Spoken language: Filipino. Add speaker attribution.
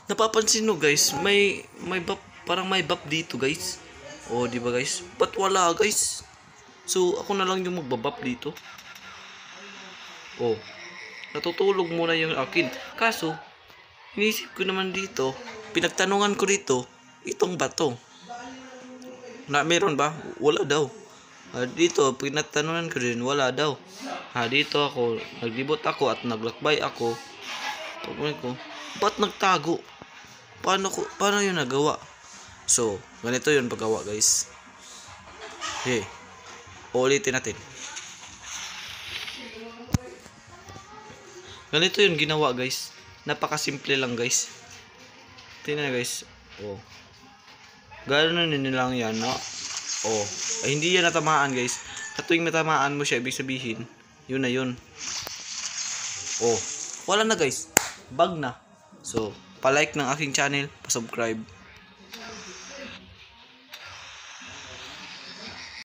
Speaker 1: napapansin nyo guys, may buff, parang may buff dito guys. Oh, di ba guys? Ba't wala guys? So, ako na lang yung magbabuff dito. Oh, natutulog muna yung akin. Kaso, inisip ko naman dito, pinagtanungan ko dito, itong bato. Meron ba? Wala daw. Dito, pinagtanungan ko din, wala daw. Dito ako, naglibot ako at naglakbay ako. Pagkunin ko, ba't nagtago? Paano yun nagawa? So, ganito yun paggawa guys. Okay, ulitin natin. Ganito yun ginawa guys. Napakasimple lang guys. Tingnan guys. Oh. Gano'n lang yan, no? Oh. Ay, hindi yan natamaan guys. Katuwing natamaan mo siya, ibig sabihin, yun na yun. Oh. Wala na guys. Bug na. So, pa-like ng aking channel, pa-subscribe.